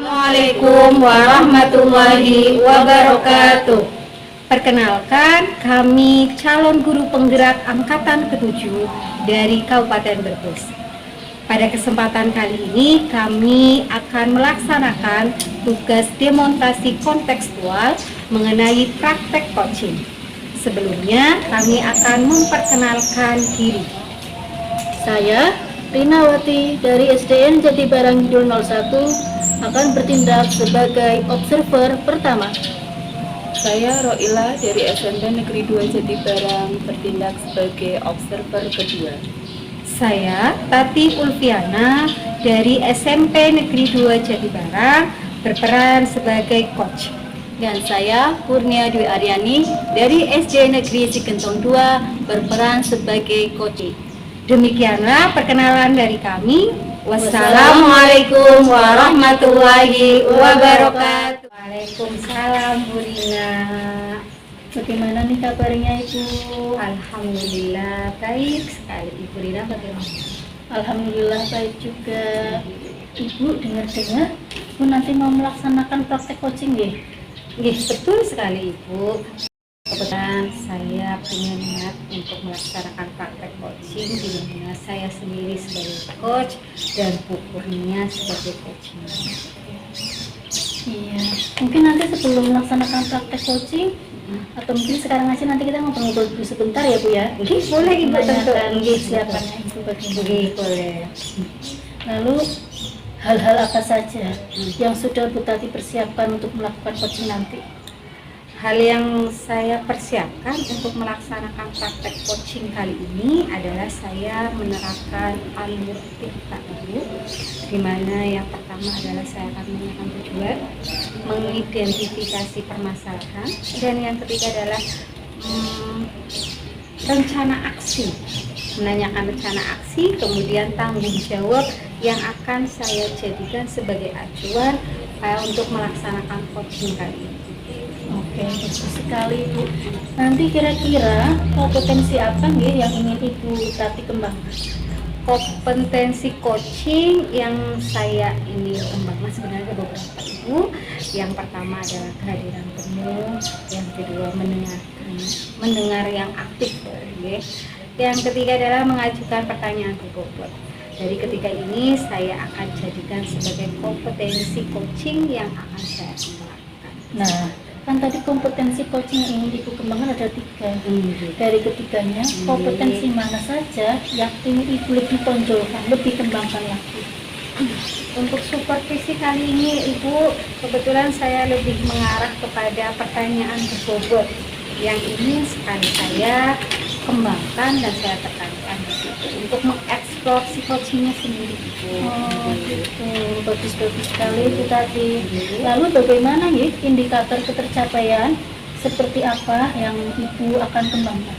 Assalamualaikum warahmatullahi wabarakatuh. Perkenalkan, kami calon guru penggerak angkatan ke-7 dari Kabupaten Brebes. Pada kesempatan kali ini, kami akan melaksanakan tugas demonstrasi kontekstual mengenai praktek coaching. Sebelumnya, kami akan memperkenalkan diri. Saya, Rinawati dari SDN Jatibarang Kidul 01 akan bertindak sebagai observer pertama. Saya Roila dari SMP Negeri 2 Jatibarang bertindak sebagai observer kedua. Saya Tati Ulfiana dari SMP Negeri 2 Jatibarang berperan sebagai coach. Dan saya Kurnia Dwi Aryani dari SD Negeri Cikentong 2 berperan sebagai coach. Demikianlah perkenalan dari kami. Wassalamualaikum warahmatullahi wabarakatuh. Waalaikumsalam Bu Rina. Bagaimana nih kabarnya Ibu? Alhamdulillah baik sekali. Ibu Rina bagaimana? Alhamdulillah baik juga. Ibu dengar-dengar Ibu nanti mau melaksanakan praktek coaching ya? Betul sekali Ibu. Kebetulan saya punya niat untuk melaksanakan praktek coaching di mana saya sendiri sebagai coach dan Bu Kurnia sebagai coaching. Iya, mungkin nanti sebelum melaksanakan praktek coaching atau mungkin sekarang aja nanti kita ngobrol-ngobrol dulu sebentar ya Bu ya. Boleh Ibu, tentu. Silakannya Ibu bagaimana? Boleh. Lalu hal-hal apa saja yang sudah Bu Tati persiapkan untuk melakukan coaching nanti? Hal yang saya persiapkan untuk melaksanakan praktek coaching kali ini adalah saya menerapkan alur tirta dulu, di mana yang pertama adalah saya akan menanyakan tujuan, mengidentifikasi permasalahan, dan yang ketiga adalah rencana aksi, menanyakan rencana aksi, kemudian tanggung jawab yang akan saya jadikan sebagai acuan untuk melaksanakan coaching kali ini. Oke, bagus sekali Bu. Nanti kira-kira kompetensi apa nih yang ingin Ibu Tati kembangkan? Kompetensi coaching yang saya ingin kembangkan sebenarnya beberapa Ibu. Yang pertama adalah kehadiran penuh, yang kedua mendengar yang aktif, yang ketiga adalah mengajukan pertanyaan berbobot. Dari ketiga ini saya akan jadikan sebagai kompetensi coaching yang akan saya kembangkan. Nah, kan tadi kompetensi coaching yang ingin Ibu kembangkan ada 3. Dari ketiganya, kompetensi mana saja yang ingin Ibu lebih tonjolkan, lebih kembangkan lagi? Untuk supervisi kali ini Ibu, kebetulan saya lebih mengarah kepada pertanyaan berbobot yang ingin sekali saya kembangkan dan saya tekankan untuk mengeksplor si coachingnya sendiri Ibu. Oh gitu, bagus-bagus sekali itu tadi. Lalu bagaimana ya indikator ketercapaian seperti apa yang Ibu akan kembangkan?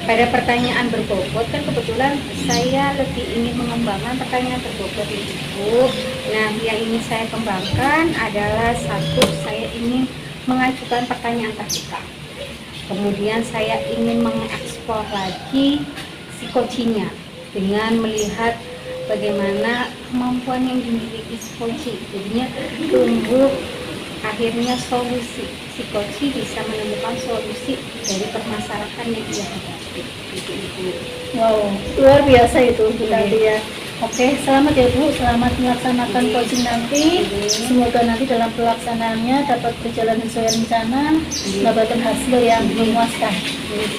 Pada pertanyaan berbobot kan kebetulan saya lebih ingin mengembangkan pertanyaan berbobot Ibu. Nah, yang ingin saya kembangkan adalah satu, saya ingin mengajukan pertanyaan terbuka. Kemudian saya ingin mengeksplor lagi si coachingnya dengan melihat bagaimana kemampuan yang dimiliki si coaching. Jadinya tumbuh akhirnya solusi. Si coaching bisa menemukan solusi dari permasalahan yang dia hadapi. Wow, luar biasa itu tadi ya. Oke, selamat ya Bu, selamat melaksanakan coaching nanti. Semoga nanti dalam pelaksanaannya dapat berjalan sesuai rencana, mendapatkan hasil yang memuaskan.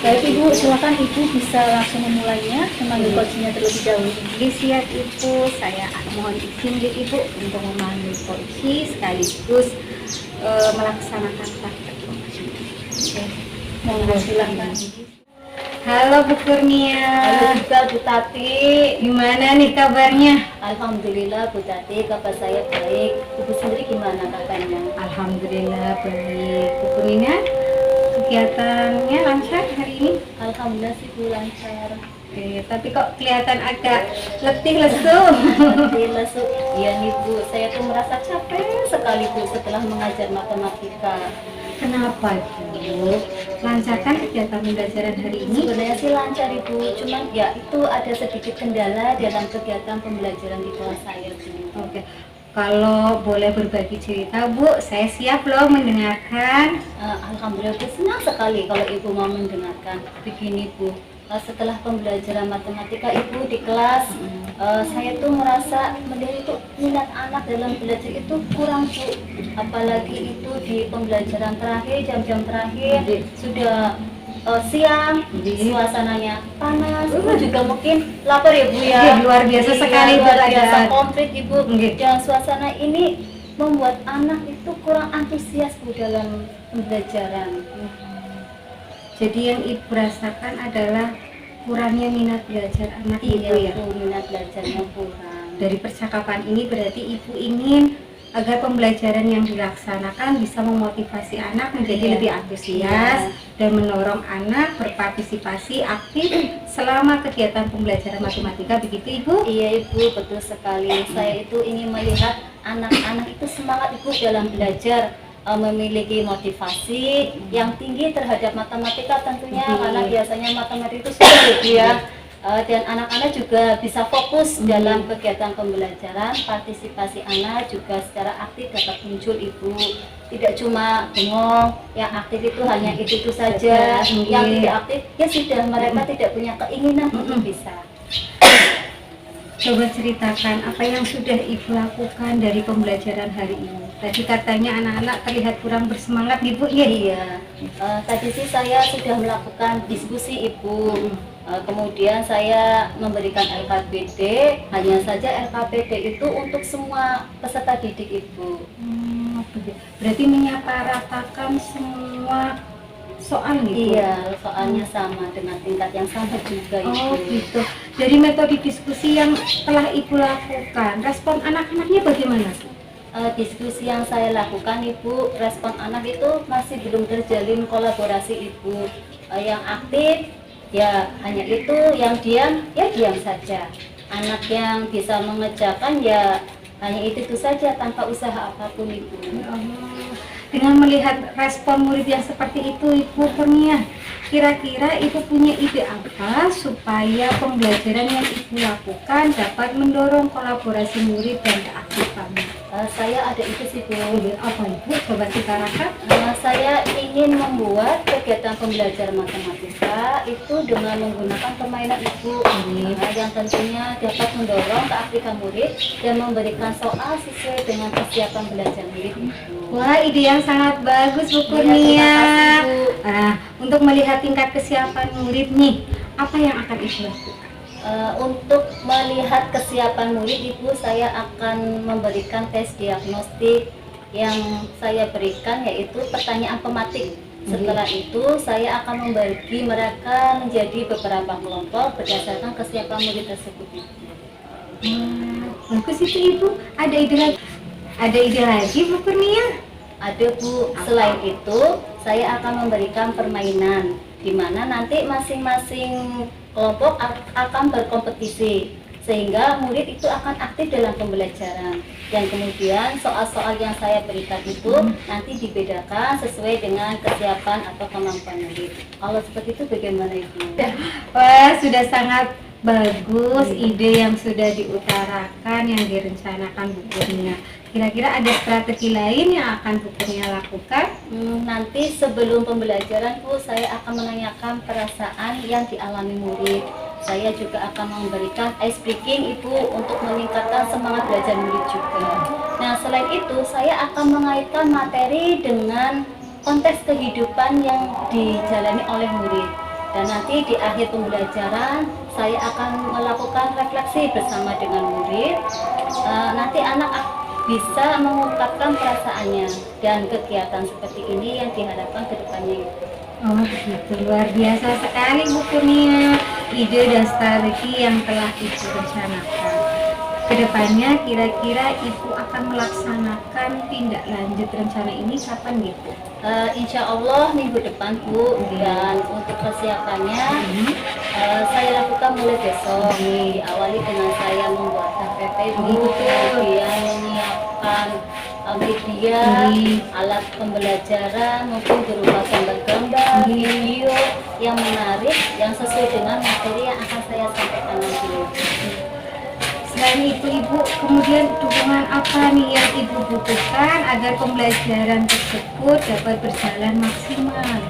Baik Ibu, silakan Ibu bisa langsung memulainya, memanggil coachingnya terlebih dahulu. Siap Ibu, saya mohon izin Ibu untuk memanggil coaching sekaligus melaksanakan praktek coaching. Oke, monggo silakan. Halo Bu Kurnia. Halo juga Bu Tati. Gimana nih kabarnya? Alhamdulillah Bu Tati, kabar saya baik. Ibu sendiri gimana kabarnya? Alhamdulillah baik. Bu Kurnia, kegiatannya lancar hari ini? Alhamdulillah sih Bu lancar. Tapi kok kelihatan agak letih lesu. Alhamdulillah iya nih Bu, saya tuh merasa capek sekali Bu setelah mengajar matematika. Kenapa Bu? Lancarkan kegiatan pembelajaran hari ini? Sebenarnya sih lancar Ibu, cuman ya itu ada sedikit kendala dalam kegiatan pembelajaran di kelas saya Bu. Oke. Kalau boleh berbagi cerita Bu, saya siap loh mendengarkan. Alhamdulillah, Bu, senang sekali kalau Ibu mau mendengarkan. Begini Bu, setelah pembelajaran matematika Ibu di kelas, saya tuh merasa itu minat anak dalam belajar itu kurang Bu. Apalagi itu di pembelajaran terakhir, jam-jam terakhir sudah siang, suasananya panas, Ibu juga mungkin lapar ya Bu ya. Iya, luar biasa sekali Bu luar biasa keadaan. komplit Ibu. Iya. Dan suasana ini membuat anak itu kurang antusias Bu dalam pembelajaran. Jadi yang Ibu rasakan adalah kurangnya minat belajar anak Iya Ibu ya. Bu, minat belajarnya kurang. Dari percakapan ini berarti Ibu ingin agar pembelajaran yang dilaksanakan bisa memotivasi anak menjadi Iya. lebih antusias dan mendorong anak berpartisipasi aktif selama kegiatan pembelajaran matematika, begitu Ibu? Iya Ibu, betul sekali. Saya itu ingin melihat anak-anak itu semangat Ibu dalam belajar, memiliki motivasi yang tinggi terhadap matematika tentunya, karena biasanya matematika itu sulit ya. Dan anak-anak juga bisa fokus dalam kegiatan pembelajaran. Partisipasi anak juga secara aktif dapat muncul Ibu. Tidak cuma bengong, yang aktif itu hanya itu saja. Yang tidak aktif ya sudah, mereka tidak punya keinginan untuk bisa. Coba ceritakan apa yang sudah Ibu lakukan dari pembelajaran hari ini. Tadi katanya anak-anak terlihat kurang bersemangat Ibu ya? Iya, tadi sih saya sudah melakukan diskusi Ibu. Kemudian saya memberikan LKPD, hanya saja LKPD itu untuk semua peserta didik Ibu. Berarti menyamaratakan semua soal gitu? Iya, soalnya sama dengan tingkat yang sama juga Ibu. Oh gitu. Dari metode diskusi yang telah Ibu lakukan, respon anak-anaknya bagaimana? Diskusi yang saya lakukan Ibu, respon anak itu masih belum terjalin kolaborasi Ibu. Yang aktif ya hanya itu, yang diam ya diam saja. Anak yang bisa mengerjakan ya hanya itu saja tanpa usaha apapun Ibu. Ya Allah. Dengan melihat respon murid yang seperti itu Ibu Kurnia, kira-kira Ibu punya ide apa supaya pembelajaran yang Ibu lakukan dapat mendorong kolaborasi murid dan keaktifannya? Saya ada ide sih Bu. Apa Ibu? Coba ditarakan. Saya ingin membuat kegiatan pembelajaran matematika itu dengan menggunakan permainan Ibu, yang tentunya dapat mendorong keaktifan murid dan memberikan soal sesuai dengan kesiapan belajar murid Ibu. Wah, ide yang sangat bagus Bu Iya, Kurnia. terima kasih, Bu. Untuk melihat tingkat kesiapan murid nih, apa yang akan Ibu lakukan? Untuk melihat kesiapan murid Ibu, saya akan memberikan tes diagnostik yang saya berikan, yaitu pertanyaan pematik. Setelah itu saya akan membagi mereka menjadi beberapa kelompok berdasarkan kesiapan murid tersebut. Bagus itu Ibu. Ada ide lagi? Ada ide lagi Bu Kurnia? Ada Bu. Selain itu saya akan memberikan permainan di mana nanti masing-masing kelompok akan berkompetisi sehingga murid itu akan aktif dalam pembelajaran, dan kemudian soal-soal yang saya berikan itu nanti dibedakan sesuai dengan kesiapan atau kemampuan murid. Kalau seperti itu bagaimana Ibu? Wah, sudah sangat bagus ide yang sudah diutarakan, yang direncanakan Bu Kurnia. Kira-kira ada strategi lain yang akan Bu Kurnia lakukan? Nanti sebelum pembelajaran Bu, saya akan menanyakan perasaan yang dialami murid. Saya juga akan memberikan ice breaking Ibu untuk meningkatkan semangat belajar murid juga. Nah, selain itu saya akan mengaitkan materi dengan konteks kehidupan yang dijalani oleh murid. Dan nanti di akhir pembelajaran saya akan melakukan refleksi bersama dengan murid. Nanti anak bisa mengungkapkan perasaannya, dan kegiatan seperti ini yang diharapkan ke depannya. Oh gitu, luar biasa sekali Bu Kurnia, ide dan strategi yang telah Ibu rencanakan. Kedepannya kira-kira Ibu akan melaksanakan tindak lanjut rencana ini kapan gitu? Insya Allah minggu depan Bu, dan untuk persiapannya saya lakukan mulai besok. Diawali dengan saya membuat KPP Bu, kemudian menyiapkan media, alat pembelajaran, mungkin berupa gambar-gambar, video yang menarik, yang sesuai dengan materi yang akan saya sampaikan nanti. Selain itu Ibu, kemudian dukungan apa nih yang Ibu butuhkan agar pembelajaran tersebut dapat berjalan maksimal?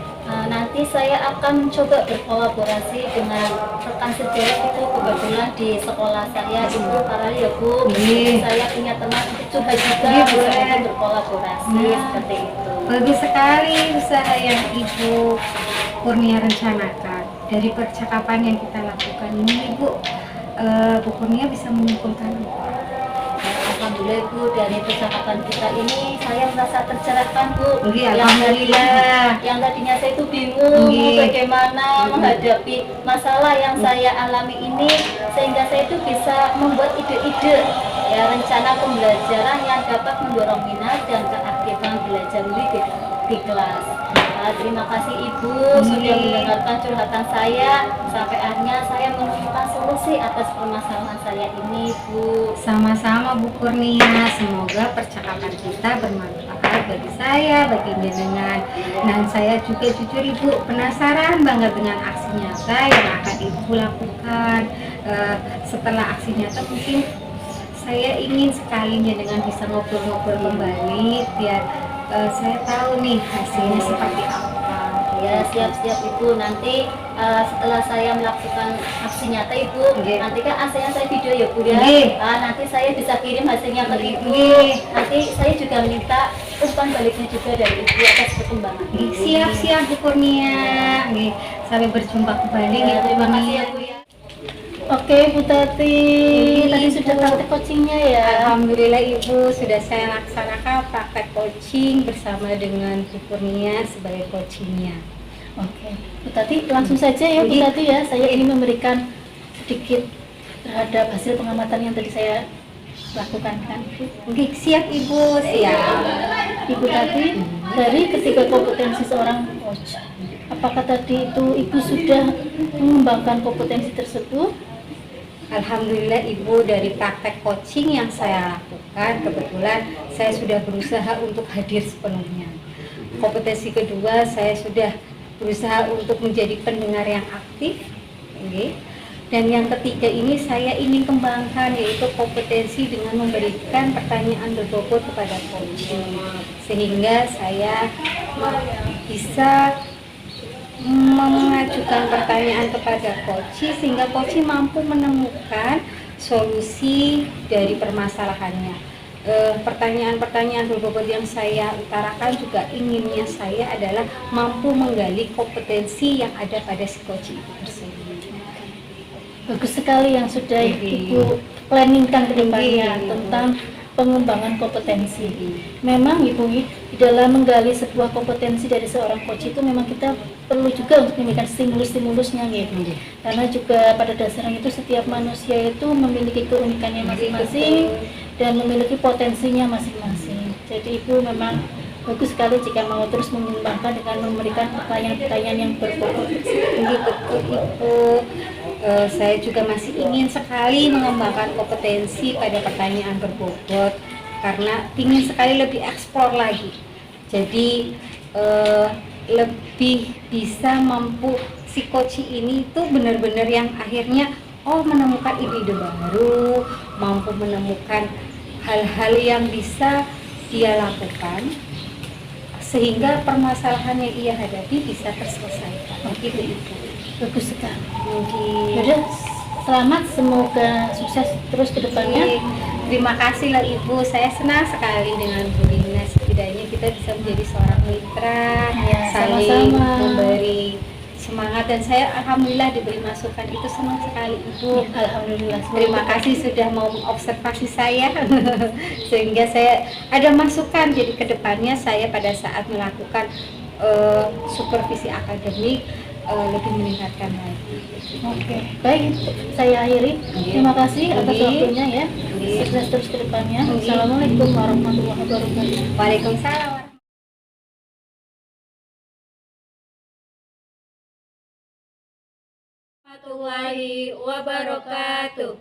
Nanti saya akan mencoba berkolaborasi dengan rekan sejawat itu kebetulan di sekolah saya itu karena ya Bu, Iya. saya punya teman itu coba juga Iya, bisa boleh. untuk berkolaborasi Nah. seperti itu. Bagus sekali usaha yang Ibu Kurnia rencanakan. Dari percakapan yang kita lakukan ini Ibu, Bu Kurnia bisa menyimpulkan apa? Alhamdulillah Bu, dari percakapan kita ini saya merasa tercerahkan Bu. Iya, alhamdulillah. Yang tadinya saya itu bingung Iya. bagaimana menghadapi masalah yang saya alami ini, sehingga saya itu bisa membuat ide-ide ya rencana pembelajaran yang dapat mendorong minat dan keaktifan belajar di kelas. Terima kasih Ibu sudah mendengarkan curhatan saya sampai akhirnya saya menemukan solusi atas permasalahan saya ini Bu. Sama-sama Bu Kurnia, semoga percakapan kita bermanfaat bagi saya, bagi jenengan. Dan saya juga jujur Ibu penasaran banget dengan aksi nyata yang akan Ibu lakukan. Setelah aksi nyata mungkin saya ingin sekali jenengan bisa ngobrol-ngobrol kembali biar saya tahu nih hasilnya seperti apa. Ya siap-siap Ibu, nanti setelah saya melakukan aksi nyata Ibu, Oke. nanti kan hasilnya saya video ya Bu ya. Oke. Nanti saya bisa kirim hasilnya ke Ibu. Oke. Nanti saya juga minta umpan baliknya juga dari Ibu atas perkembangan. Siap-siap Bu Kurnia. Sampai berjumpa kembali nih Bu Terima kasih Kurnia. ya Bu ya. Oke Bu Tati, tadi sudah praktek coachingnya ya. Alhamdulillah Ibu, sudah saya laksanakan praktek coaching bersama dengan Bu Kurnia sebagai coachingnya. Oke, Bu Tati langsung saja ya Bu Iya. Tati ya. Saya ingin memberikan sedikit terhadap hasil pengamatan yang tadi saya lakukan kan. Oke, siap Ibu, siap. Ibu Tati, dari ketiga kompetensi seorang coach, apakah tadi itu Ibu sudah mengembangkan kompetensi tersebut? Alhamdulillah Ibu, dari praktek coaching yang saya lakukan kebetulan saya sudah berusaha untuk hadir sepenuhnya. Kompetensi kedua, saya sudah berusaha untuk menjadi pendengar yang aktif. Oke. Dan yang ketiga ini saya ingin kembangkan, yaitu kompetensi dengan memberikan pertanyaan berbobot kepada coaching, sehingga saya bisa mengajukan pertanyaan kepada coach sehingga coach mampu menemukan solusi dari permasalahannya. Pertanyaan-pertanyaan berbobot yang saya utarakan juga inginnya saya adalah mampu menggali kompetensi yang ada pada si coach itu tersebut. Bagus sekali yang sudah Iya. Ibu planningkan ke depannya Iya. tentang pengembangan kompetensi. Memang Ibu, di dalam menggali sebuah kompetensi dari seorang coach itu memang kita perlu juga untuk memberikan stimulus-stimulusnya gitu. Karena juga pada dasarnya itu setiap manusia itu memiliki keunikannya masing-masing dan memiliki potensinya masing-masing. Jadi Ibu memang bagus sekali jika mau terus mengembangkan dengan memberikan pertanyaan-pertanyaan yang berbobot. Ini betul Ibu. Saya juga masih ingin sekali mengembangkan kompetensi pada pertanyaan berbobot karena ingin sekali lebih eksplor lagi. Jadi lebih bisa mampu si coach ini itu benar-benar yang akhirnya menemukan ide-ide baru, mampu menemukan hal-hal yang bisa dia lakukan sehingga permasalahan yang ia hadapi bisa terselesaikan. Begitu Ibu. Bagus sekali. Mungkin. Yaudah, selamat, semoga sukses terus ke depannya. Terima kasih lah Ibu, saya senang sekali dengan Bu Rina. Setidaknya kita bisa menjadi seorang mitra, Ya, saling sama-sama. memberi semangat dan saya alhamdulillah diberi masukan, itu senang sekali Ibu. Alhamdulillah. Terima kasih sudah mau mengobservasi saya sehingga saya ada masukan, jadi kedepannya saya pada saat melakukan supervisi akademik lebih meningkatkan lagi. Oke, baik, saya akhiri. Terima kasih atas Oke. waktunya ya. Oke. Sukses terus ke depannya. Oke. Assalamualaikum warahmatullahi wabarakatuh. Waalaikumsalam warahmatullahi wabarakatuh.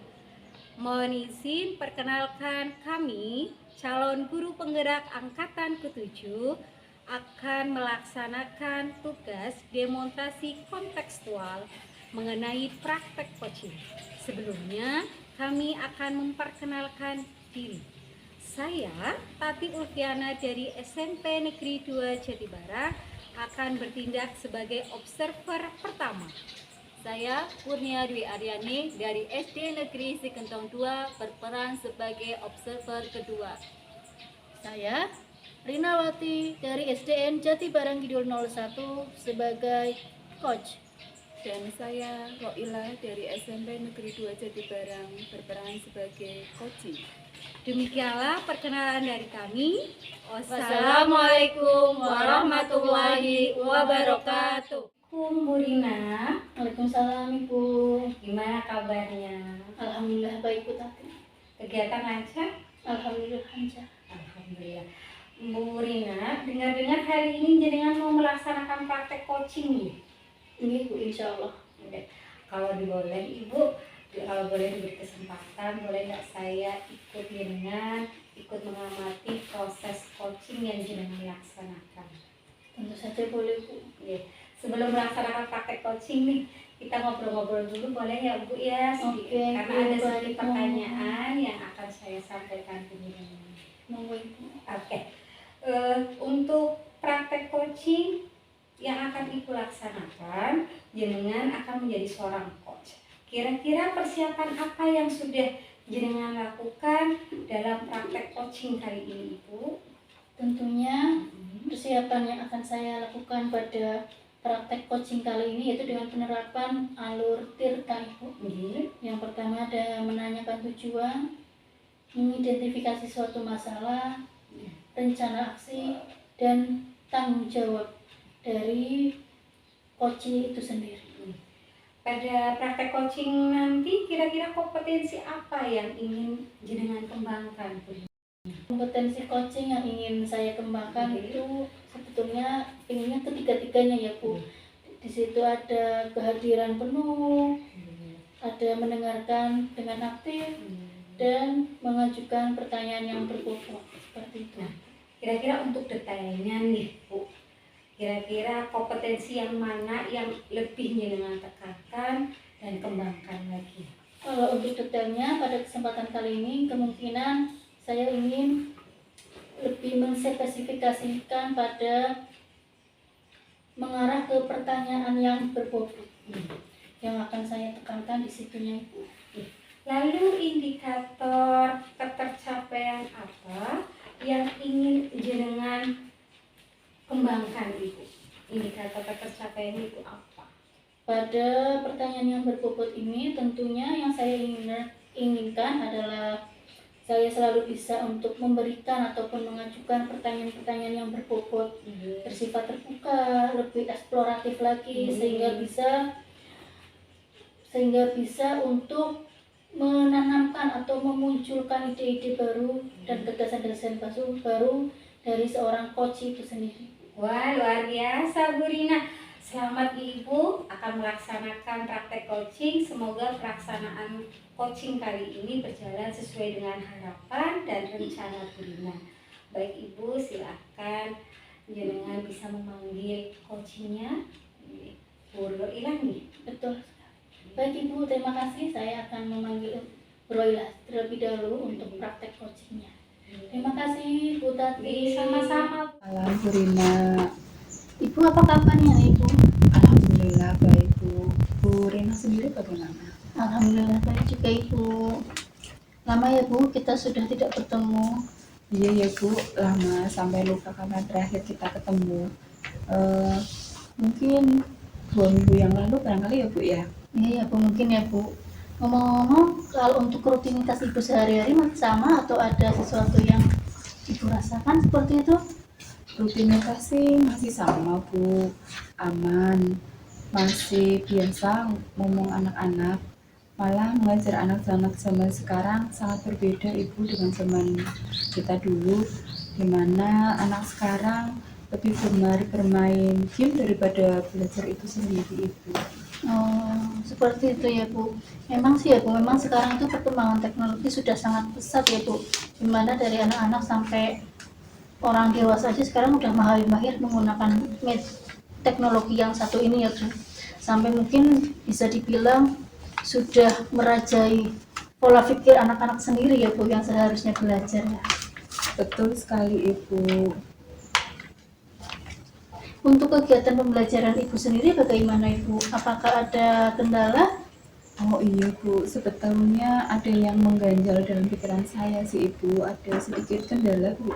Mohon izin perkenalkan kami calon guru penggerak angkatan ke-7 akan melaksanakan tugas demonstrasi kontekstual mengenai praktek coaching. Sebelumnya kami akan memperkenalkan diri. Saya, Tati Ulfiana dari SMP Negeri 2 Jatibarang, akan bertindak sebagai observer pertama. Saya, Kurnia Dwi Aryani dari SD Negeri Sikentong 2, berperan sebagai observer kedua. Saya, Rinawati dari SDN Jatibarang Kidul 01 sebagai coach. Dan saya, Roila dari SMP Negeri 2 Jatibarang, berperan sebagai coaching. Demikianlah perkenalan dari kami. Wassalamualaikum warahmatullahi wabarakatuh. Bu Rina, Waalaikumsalam Ibu. gimana kabarnya? Alhamdulillah baik Bu Tati. Kegiatan lancar? Alhamdulillah lancar. Alhamdulillah. Bu Rina, dengar-dengar hari ini jenengan mau melaksanakan praktek coaching nih. Ini Bu, insya Allah. Oke. Kalau boleh Ibu, kalau boleh diberi kesempatan, boleh nggak saya ikut jenengan, ikut mengamati proses coaching yang jenengan laksanakan? Tentu saja boleh Bu. Oke. Sebelum melaksanakan praktek coaching nih, kita ngobrol-ngobrol dulu boleh ya Bu ya? Sedikit. Oke, Karena Bu, ada baik. sedikit pertanyaan yang akan saya sampaikan ke jenengan. Monggo Ibu. Oke. Untuk praktek coaching yang akan Ibu laksanakan, jenengan akan menjadi seorang coach. Kira-kira persiapan apa yang sudah jenengan lakukan dalam praktek coaching kali ini, Ibu? Tentunya persiapan yang akan saya lakukan pada praktek coaching kali ini yaitu dengan penerapan alur tirta Ibu. Yang pertama ada menanyakan tujuan, mengidentifikasi suatu masalah, rencana aksi, dan tanggung jawab dari coaching itu sendiri. Pada praktek coaching nanti kira-kira kompetensi apa yang ingin jenengan kembangkan, Bu? Kompetensi coaching yang ingin saya kembangkan itu sebetulnya inginnya ketiga-tiganya ya Bu. Di situ ada kehadiran penuh, ada mendengarkan dengan aktif, dan mengajukan pertanyaan yang berbobot seperti itu. Nah, kira-kira untuk detailnya nih Bu, kira-kira kompetensi yang mana yang lebih jenengan tekankan dan kembangkan lagi? Kalau untuk detailnya pada kesempatan kali ini kemungkinan saya ingin lebih menspesifikasikan pada mengarah ke pertanyaan yang berbobot yang akan saya tekankan di situnya Ibu. Lalu indikator ketercapaian apa yang ingin jenengan kembangkan Ibu? Indikator ketercapaian itu apa? Pada pertanyaan yang berbobot ini tentunya yang saya inginkan adalah saya selalu bisa untuk memberikan ataupun mengajukan pertanyaan-pertanyaan yang berbobot, bersifat terbuka, lebih eksploratif lagi, sehingga bisa untuk menanamkan atau memunculkan ide-ide baru dan gagasan-gagasan baru dari seorang coach itu sendiri. Wah, luar biasa Bu Rina. Selamat Ibu akan melaksanakan praktek coaching. Semoga pelaksanaan coaching kali ini berjalan sesuai dengan harapan dan rencana Bu Rina. Baik Ibu, silakan jenengan bisa memanggil coachingnya Bu Roila nih. Betul. Baik Ibu, terima kasih. Saya akan memanggil Bu Roila terlebih dahulu untuk praktek coachingnya. Terima kasih Bu Tati. Sama-sama. Halo Bu Rina. Ibu, apa kabarnya Ibu? Alhamdulillah baik Bu. Bu Rina sendiri bagaimana? Alhamdulillah baik juga Ibu. Lama ya Bu kita sudah tidak bertemu. Iya ya Bu, lama sampai lupa kapan terakhir kita ketemu. Mungkin 2 minggu yang lalu barangkali ya Bu ya. Iya ya Bu, mungkin ya Bu. Ngomong-ngomong, kalau untuk rutinitas Ibu sehari-hari masih sama atau ada sesuatu yang Ibu rasakan seperti itu? Rutinitas sih masih sama Bu, aman, masih biasa ngomong anak-anak. Malah mengajar anak-anak zaman sekarang sangat berbeda Ibu dengan zaman kita dulu, dimana anak sekarang lebih gemar bermain game daripada belajar itu sendiri Ibu. Oh, seperti itu ya Bu. Memang sih ya Bu, memang sekarang itu perkembangan teknologi sudah sangat pesat ya Bu. Dimana dari anak-anak sampai orang dewasa aja sekarang udah mahir menggunakan teknologi yang satu ini ya Bu. Sampai mungkin bisa dibilang sudah merajai pola pikir anak-anak sendiri ya Bu yang seharusnya belajar ya. Betul sekali Ibu. Untuk kegiatan pembelajaran Ibu sendiri bagaimana Ibu? Apakah ada kendala? Oh iya Bu, sebetulnya ada yang mengganjal dalam pikiran saya sih Ibu, ada sedikit kendala Bu.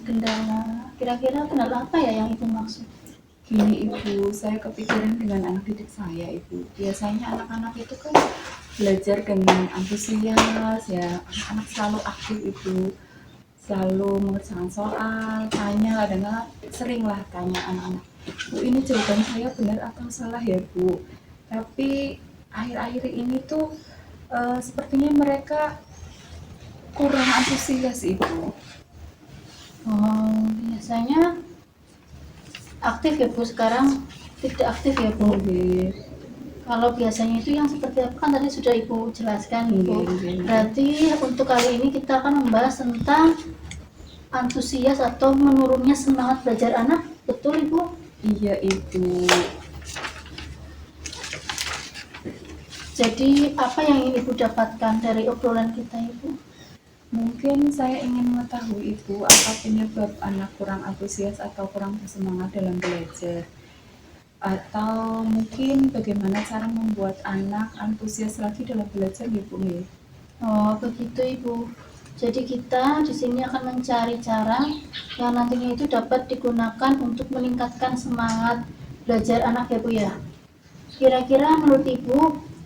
Kendala. Kira-kira kendala apa ya yang Ibu maksud? Gini Ibu, saya kepikiran dengan anak didik saya Ibu. Biasanya anak-anak itu kan belajar dengan antusias ya, anak-anak selalu aktif Ibu, selalu mengerjakan soal, tanya, kadang-kadang sering lah tanya anak-anak, Bu ini jawaban saya benar atau salah ya Bu? Tapi akhir-akhir ini tuh sepertinya mereka kurang antusias Ibu. Biasanya aktif ya Bu, sekarang tidak aktif ya Bu. Oke. Kalau biasanya itu yang seperti apa kan tadi sudah Ibu jelaskan Ibu. Iya. Berarti untuk kali ini kita akan membahas tentang antusias atau menurunnya semangat belajar anak, betul Ibu? Iya Ibu. Jadi apa yang ingin Ibu dapatkan dari obrolan kita Ibu? Mungkin saya ingin mengetahui Ibu apa penyebab anak kurang antusias atau kurang bersemangat dalam belajar. Atau mungkin bagaimana cara membuat anak antusias lagi dalam belajar Ibu nih. Oh begitu Ibu. Jadi kita di sini akan mencari cara yang nantinya itu dapat digunakan untuk meningkatkan semangat belajar anak ya Bu ya. Kira-kira menurut Ibu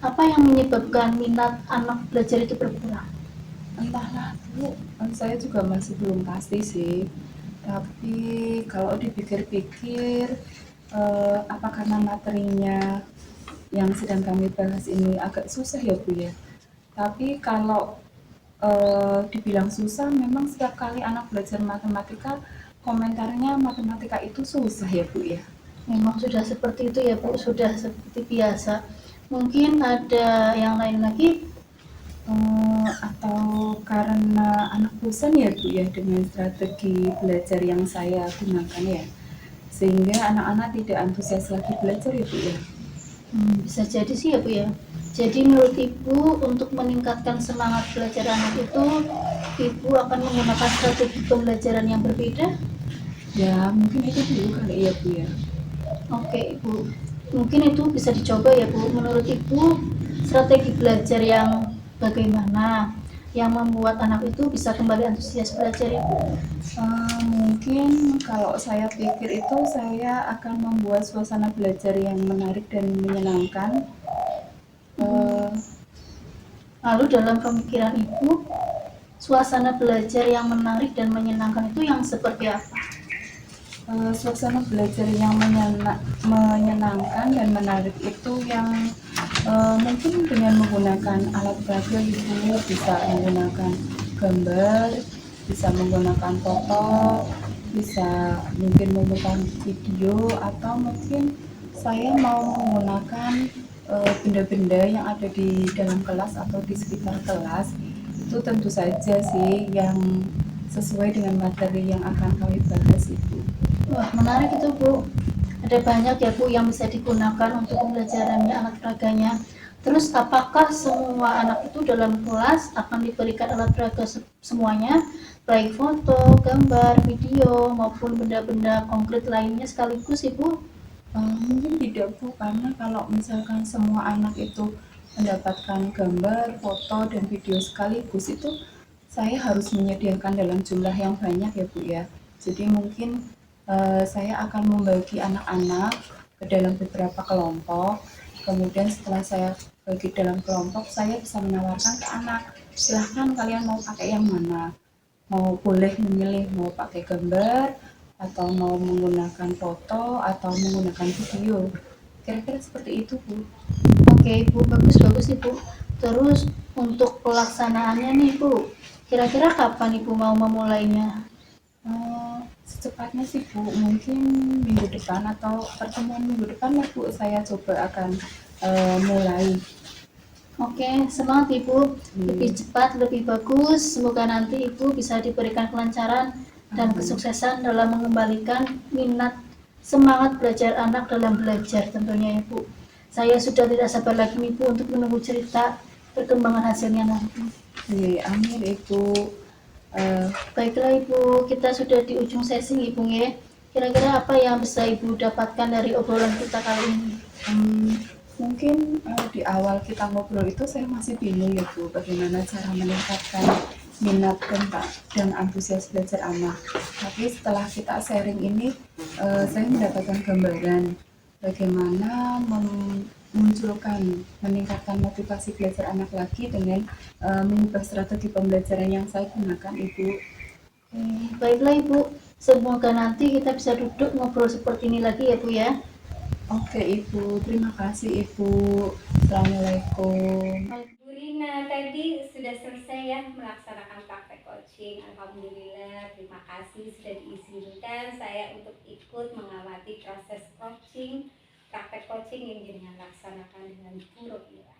apa yang menyebabkan minat anak belajar itu berkurang? Entahlah Bu, saya juga masih belum pasti sih. Tapi kalau dipikir-pikir, apa karena materinya yang sedang kami bahas ini agak susah ya Bu ya. Tapi kalau dibilang susah, memang setiap kali anak belajar matematika, komentarnya matematika itu susah ya Bu ya. Memang sudah seperti itu ya Bu, sudah seperti biasa. Mungkin ada yang lain lagi? Atau karena anak bosan ya Bu ya dengan strategi belajar yang saya gunakan ya, sehingga anak-anak tidak antusias lagi belajar ya Bu ya. Bisa jadi sih ya Bu ya. Jadi menurut Ibu untuk meningkatkan semangat belajar anak itu Ibu akan menggunakan strategi pembelajaran yang berbeda? Ya mungkin itu dulu kali ya Bu ya. Oke Ibu, mungkin itu bisa dicoba ya Bu. Menurut Ibu strategi belajar yang bagaimana yang membuat anak itu bisa kembali antusias belajar ya Bu? Mungkin kalau saya pikir itu saya akan membuat suasana belajar yang menarik dan menyenangkan. Lalu dalam pemikiran Ibu, suasana belajar yang menarik dan menyenangkan itu yang seperti apa? Suasana belajar yang menyenangkan dan menarik itu yang mungkin dengan menggunakan alat peraga Ibu, bisa menggunakan gambar, bisa menggunakan foto, bisa mungkin menggunakan video, atau mungkin saya mau menggunakan benda-benda yang ada di dalam kelas atau di sekitar kelas. Itu tentu saja sih yang sesuai dengan materi yang akan kami bahas itu. Wah menarik itu Bu, ada banyak ya Bu yang bisa digunakan untuk pembelajarannya alat peraganya. Terus apakah semua anak itu dalam kelas akan diberikan alat peraga semuanya, baik foto, gambar, video maupun benda-benda konkret lainnya sekaligus Ibu? Mungkin tidak Bu, karena kalau misalkan semua anak itu mendapatkan gambar, foto, dan video sekaligus, itu saya harus menyediakan dalam jumlah yang banyak ya Bu ya. Jadi mungkin saya akan membagi anak-anak ke dalam beberapa kelompok. Kemudian setelah saya bagi dalam kelompok, saya bisa menawarkan ke anak, silahkan kalian mau pakai yang mana, mau boleh memilih mau pakai gambar atau mau menggunakan foto atau menggunakan video. Kira-kira seperti itu Bu. Oke Ibu, bagus-bagus Ibu. Terus untuk pelaksanaannya nih Bu, kira-kira kapan Ibu mau memulainya? Secepatnya sih Bu, mungkin minggu depan atau pertemuan minggu depan ya Bu, saya coba akan mulai. Oke, semangat Ibu, lebih cepat, lebih bagus. Semoga nanti Ibu bisa diberikan kelancaran dan kesuksesan dalam mengembalikan minat semangat belajar anak dalam belajar tentunya ya Bu. Saya sudah tidak sabar lagi nih Bu untuk menunggu cerita perkembangan hasilnya nanti. Iya, amin Ibu. Baiklah Ibu, kita sudah di ujung sesi Ibu ya. Kira-kira apa yang bisa Ibu dapatkan dari obrolan kita kali ini? Mungkin di awal kita ngobrol itu saya masih bingung ya Bu, bagaimana cara meningkatkan minat dan antusias belajar anak. Tapi setelah kita sharing ini, saya mendapatkan gambaran bagaimana meningkatkan motivasi belajar anak lagi dengan mengubah strategi pembelajaran yang saya gunakan Ibu. Baiklah Ibu, semoga nanti kita bisa duduk ngobrol seperti ini lagi ya Bu ya. Oke Ibu, terima kasih Ibu. Assalamualaikum. Bu Rina, tadi sudah selesai ya melaksanakan praktek coaching. Alhamdulillah, terima kasih sudah diizinkan saya untuk ikut mengamati proses coaching, praktek coaching yang jenengan laksanakan dengan Bu Rohila.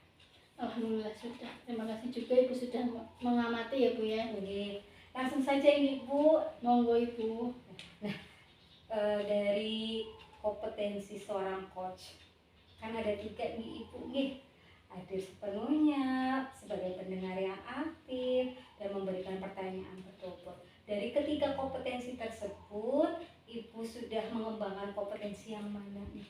Alhamdulillah sudah. Terima kasih juga Ibu sudah mengamati ya Bu ya. Oke, langsung saja ini Bu. Monggo Ibu. Dari kompetensi seorang coach kan ada 3 nih Ibu nih. Hadir sepenuhnya sebagai pendengar yang aktif dan memberikan pertanyaan berbobot. Dari ketiga kompetensi tersebut, Ibu sudah mengembangkan kompetensi yang mana nih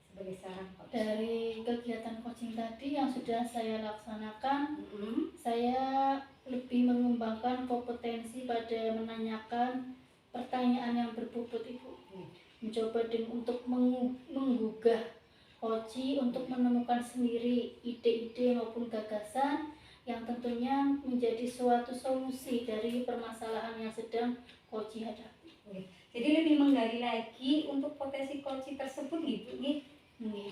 sebagai seorang coach? Dari kegiatan coaching tadi yang sudah saya laksanakan, saya lebih mengembangkan kompetensi pada menanyakan pertanyaan yang berbobot Ibu. Mencoba untuk menggugah coach untuk menemukan sendiri ide-ide maupun gagasan yang tentunya menjadi suatu solusi dari permasalahan yang sedang coach hadapi. Jadi lebih menggali lagi untuk potensi coach tersebut gitu nih.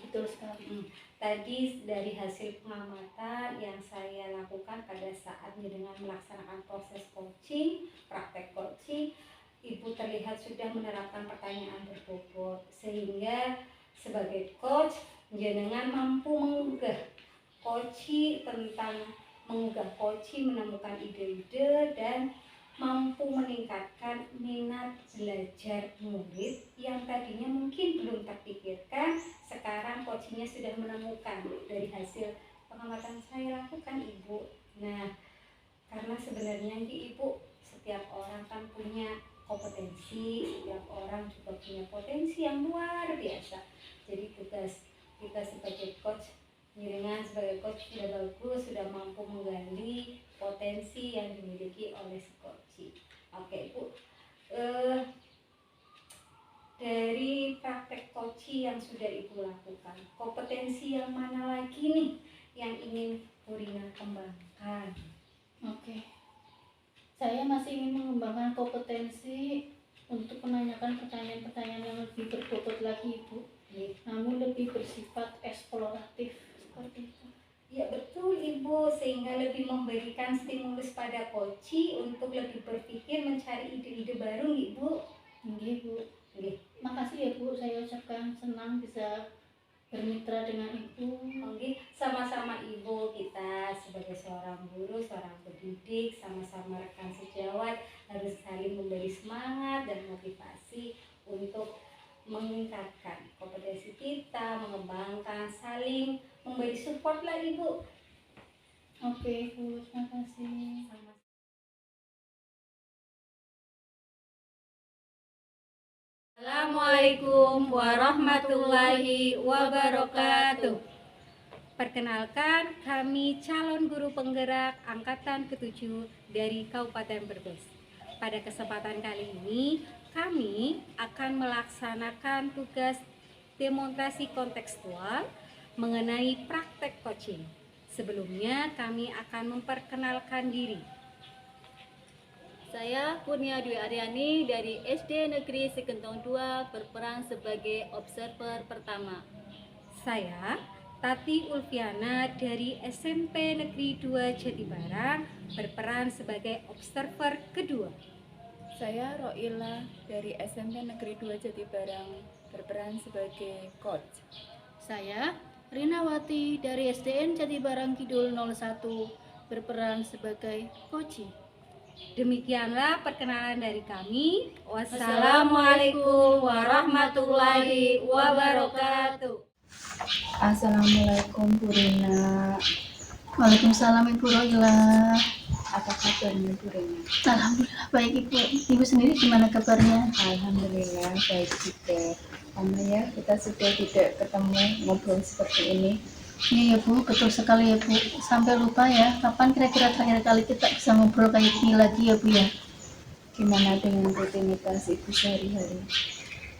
Betul sekali. Tadi dari hasil pengamatan yang saya lakukan pada saat dengan melaksanakan proses coaching, praktek coaching, Ibu terlihat sudah menerapkan pertanyaan berbobot sehingga sebagai coach jenengan mampu menggugah coach menemukan ide-ide dan mampu meningkatkan minat belajar murid yang tadinya mungkin belum terpikirkan, sekarang coachnya sudah menemukan dari hasil pengamatan saya lakukan Ibu. Nah, karena sebenarnya Ibu, setiap orang kan punya kompetensi, setiap orang juga punya potensi yang luar biasa. Jadi tugas kita sebagai coach, jenengan sebagai coach sudah bagus, sudah mampu menggali potensi yang dimiliki oleh si coach. Oke Ibu, dari praktek coach yang sudah Ibu lakukan, kompetensi yang mana lagi nih yang ingin Bu Rina kembangkan? Oke. Saya masih ingin mengembangkan kompetensi untuk menanyakan pertanyaan-pertanyaan yang lebih berbobot lagi Ibu, namun lebih bersifat eksploratif seperti itu. Ya betul Ibu, sehingga lebih memberikan stimulus pada coach untuk lebih berpikir mencari ide-ide baru Ibu. Ibu. Makasih ya Bu, saya ucapkan senang bisa bermitra dengan Ibu. Oke, sama-sama Ibu, kita sebagai seorang guru, seorang pendidik, sama-sama rekan sejawat harus saling memberi semangat dan motivasi untuk meningkatkan kompetensi kita, mengembangkan, saling memberi support lah Ibu. Oke Bu, terima kasih. Assalamualaikum warahmatullahi wabarakatuh. Perkenalkan, kami calon guru penggerak angkatan ke-7 dari Kabupaten Brebes. Pada kesempatan kali ini, kami akan melaksanakan tugas demonstrasi kontekstual mengenai praktek coaching. Sebelumnya, kami akan memperkenalkan diri. Saya Kurnia Dwi Aryani dari SD Negeri Sekentong 2 berperan sebagai observer pertama. Saya Tati Ulfiana dari SMP Negeri 2 Jatibarang berperan sebagai observer kedua. Saya Roila dari SMP Negeri 2 Jatibarang berperan sebagai coach. Saya Rinawati dari SDN Jatibarang Kidul 01 berperan sebagai coach. Demikianlah perkenalan dari kami. Wassalamualaikum warahmatullahi wabarakatuh. Assalamualaikum Bu Rina. Waalaikumsalam Ibu Roila. Apa kabarnya Bu Rena? Alhamdulillah baik Ibu. Ibu sendiri gimana kabarnya? Alhamdulillah baik juga. Lama ya kita sudah tidak ketemu ngobrol seperti ini. Iya ya Bu, betul sekali ya Bu. Sampai lupa ya, kapan kira-kira terakhir kali kita bisa ngobrol kayak gini lagi ya Bu ya? Gimana dengan rutinitas Ibu sehari-hari?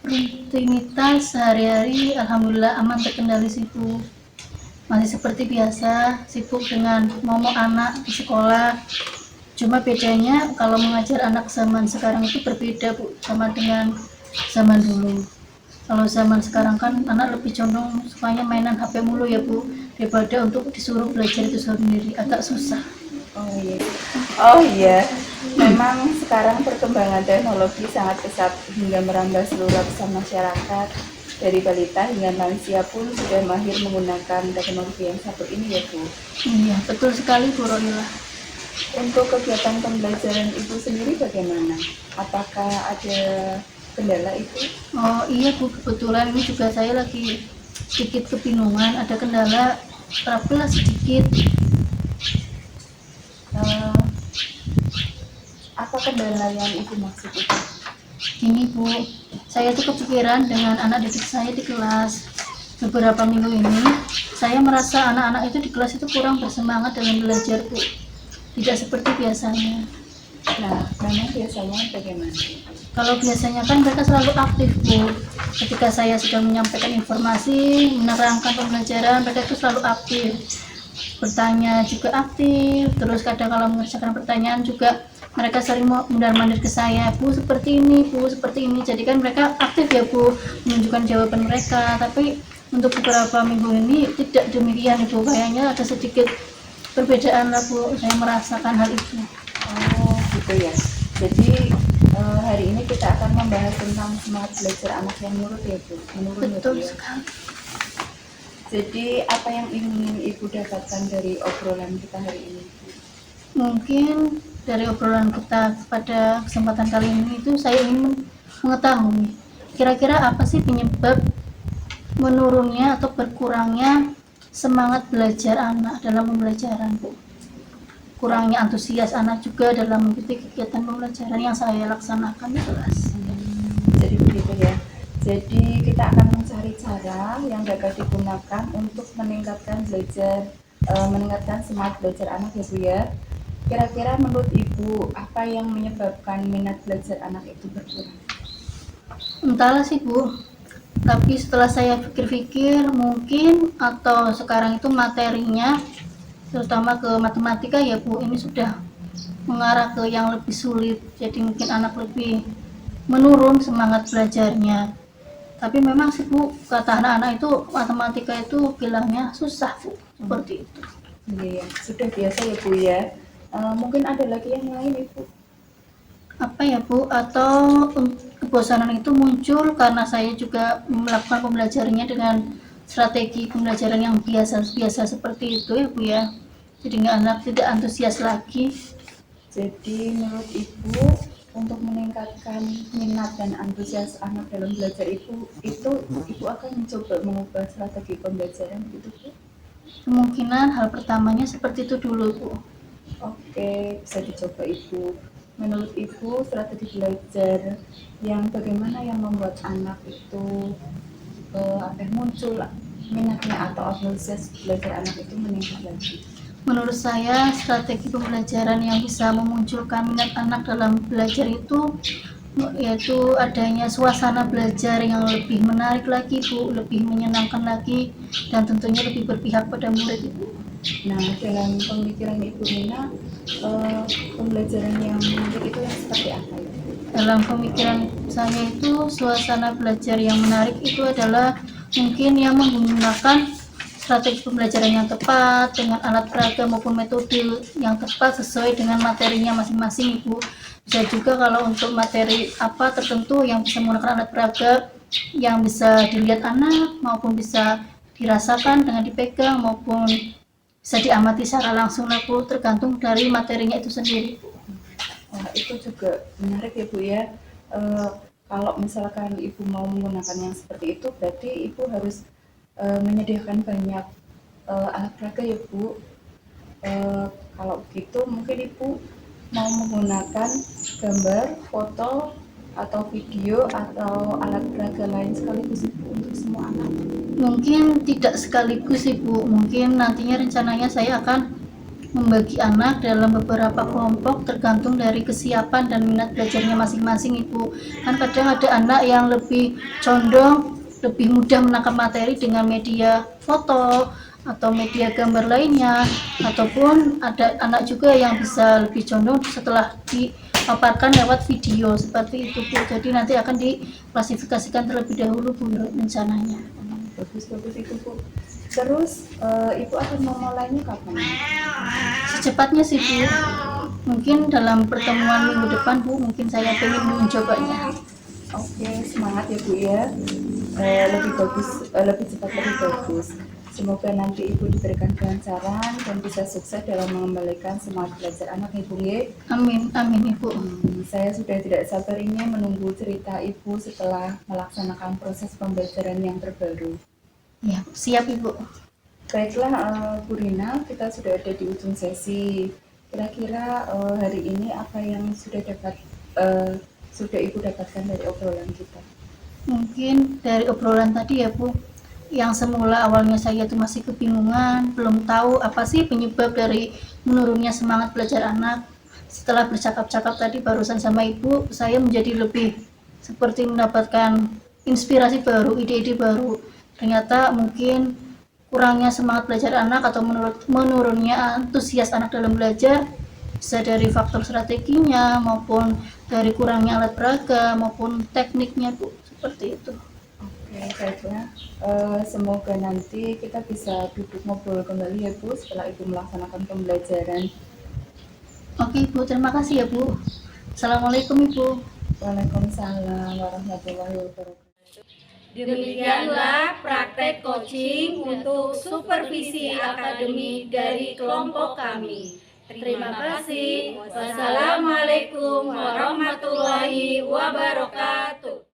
Rutinitas sehari-hari Alhamdulillah aman terkendali sih Bu. Masih seperti biasa, sibuk dengan momok anak di sekolah. Cuma bedanya kalau mengajar anak zaman sekarang itu berbeda Bu, sama dengan zaman dulu. Kalau zaman sekarang kan anak lebih condong sukanya mainan HP mulu ya Bu, daripada untuk disuruh belajar itu sendiri, agak susah. Oh iya, memang sekarang perkembangan teknologi sangat pesat hingga merambah seluruh lapisan masyarakat. Dari balita hingga lansia pun sudah mahir menggunakan teknologi yang satu ini ya Bu. Iya, betul sekali Bu Roila. Untuk kegiatan pembelajaran Ibu sendiri bagaimana? Apakah ada kendala Ibu? Oh iya Bu, kebetulan ini juga saya lagi sedikit kebingungan, ada kendala terapilah sedikit. Apa kendala yang Ibu maksud itu? Ini Bu, saya tuh kepikiran dengan anak didik saya di kelas. Beberapa minggu ini, saya merasa anak-anak itu di kelas itu kurang bersemangat dalam belajar Bu. Tidak seperti biasanya. Nah, memang biasanya bagaimana? Kalau biasanya kan mereka selalu aktif Bu. Ketika saya sedang menyampaikan informasi, menerangkan pembelajaran, mereka itu selalu aktif. Bertanya juga aktif, terus kadang kalau mengerjakan pertanyaan juga mereka sering mau mundar-mandir ke saya, Bu seperti ini, Bu seperti ini. Jadi kan mereka aktif ya Bu, menunjukkan jawaban mereka. Tapi untuk beberapa minggu ini tidak demikian Ibu, kayaknya ada sedikit perbedaan lah Bu, saya merasakan hal itu. Oh, gitu ya. Jadi hari ini kita akan membahas tentang semangat belajar anak yang nurut ya Bu. Menurun ya Bu Betul ya. sekali. Jadi apa yang ingin Ibu dapatkan dari obrolan kita hari ini? Mungkin dari obrolan kita pada kesempatan kali ini itu saya ingin mengetahui kira-kira apa sih penyebab menurunnya atau berkurangnya semangat belajar anak dalam pembelajaran Bu. Kurangnya antusias anak juga dalam mengikuti kegiatan pembelajaran yang saya laksanakan di kelas. Jadi begitu ya. Jadi kita akan mencari cara yang dapat digunakan untuk meningkatkan meningkatkan semangat belajar anak ya Bu ya. Kira-kira menurut Ibu apa yang menyebabkan minat belajar anak itu berkurang? Entahlah sih Bu, tapi setelah saya pikir-pikir mungkin atau sekarang itu materinya terutama ke matematika ya Bu, ini sudah mengarah ke yang lebih sulit, jadi mungkin anak lebih menurun semangat belajarnya. Tapi memang sih Bu, kata anak-anak itu matematika itu bilangnya susah Bu, seperti itu. Iya, sudah biasa ya Bu ya. Mungkin ada lagi yang lain Ibu. Apa ya Bu, atau kebosanan itu muncul karena saya juga melakukan pembelajarannya dengan strategi pembelajaran yang biasa-biasa seperti itu ya Bu ya. Jadi anak tidak antusias lagi. Jadi menurut Ibu untuk meningkatkan minat dan antusias anak dalam belajar Ibu akan mencoba mengubah strategi pembelajaran gitu Bu? Kemungkinan hal pertamanya seperti itu dulu Bu. Oke, bisa dicoba Ibu. Menurut Ibu strategi belajar yang bagaimana yang membuat anak itu muncul minatnya atau antusias belajar anak itu meningkat lagi? Menurut saya strategi pembelajaran yang bisa memunculkan minat anak dalam belajar itu yaitu adanya suasana belajar yang lebih menarik lagi Bu, lebih menyenangkan lagi, dan tentunya lebih berpihak pada murid Ibu. Nah, dalam pemikiran Ibu Nina, pembelajaran yang menarik itu yang seperti apa ya? Dalam pemikiran saya itu suasana belajar yang menarik itu adalah mungkin yang menggunakan strategi pembelajaran yang tepat dengan alat peraga maupun metode yang tepat sesuai dengan materinya masing-masing Ibu. Bisa juga kalau untuk materi apa tertentu yang bisa menggunakan alat peraga yang bisa dilihat anak maupun bisa dirasakan dengan dipegang maupun bisa diamati secara langsung Bu, tergantung dari materinya itu sendiri. Wah, itu juga menarik ya Bu ya. Kalau misalkan Ibu mau menggunakan yang seperti itu berarti Ibu harus menyediakan banyak alat peraga ya Bu. Kalau begitu mungkin Ibu mau menggunakan gambar, foto, atau video atau alat peraga lain sekaligus Ibu untuk semua anak. Mungkin tidak sekaligus Ibu, mungkin nantinya rencananya saya akan membagi anak dalam beberapa kelompok tergantung dari kesiapan dan minat belajarnya masing-masing Ibu. Kan kadang ada anak yang lebih condong, lebih mudah menangkap materi dengan media foto atau media gambar lainnya, ataupun ada anak juga yang bisa lebih condong setelah dipaparkan lewat video seperti itu Bu. Jadi nanti akan diklasifikasikan terlebih dahulu Bu rencananya. Bagus itu Bu. Terus Ibu akan memulainya kapan? Secepatnya sih Bu, mungkin dalam pertemuan minggu depan Bu, mungkin saya ingin mencobanya. Oke, semangat ya Bu ya. Lebih bagus, lebih cepat lebih bagus. Semoga nanti Ibu diberikan kelancaran dan bisa sukses dalam mengembalikan semangat belajar anak Ibu ya. Amin, amin Ibu. Saya sudah tidak sabar ingin menunggu cerita Ibu setelah melaksanakan proses pembelajaran yang terbaru. Ya, siap Ibu. Baiklah Bu Rina, kita sudah ada di ujung sesi. Kira-kira hari ini apa yang sudah Ibu dapatkan dari obrolan kita? Mungkin dari obrolan tadi ya Bu, yang semula awalnya saya tuh masih kebingungan, belum tahu apa sih penyebab dari menurunnya semangat belajar anak. Setelah bercakap-cakap tadi barusan sama Ibu, saya menjadi lebih seperti mendapatkan inspirasi baru, ide-ide baru. Ternyata mungkin kurangnya semangat belajar anak atau menurunnya antusias anak dalam belajar bisa dari faktor strateginya maupun dari kurangnya alat peraga maupun tekniknya Bu, seperti itu. Oke, baiklah. Semoga nanti kita bisa duduk ngobrol kembali ya Bu setelah Ibu melaksanakan pembelajaran. Oke Ibu, terima kasih ya Bu. Assalamualaikum Ibu. Waalaikumsalam warahmatullahi wabarakatuh. Demikianlah praktek coaching untuk supervisi akademik dari kelompok kami. Terima kasih. Wassalamualaikum warahmatullahi wabarakatuh.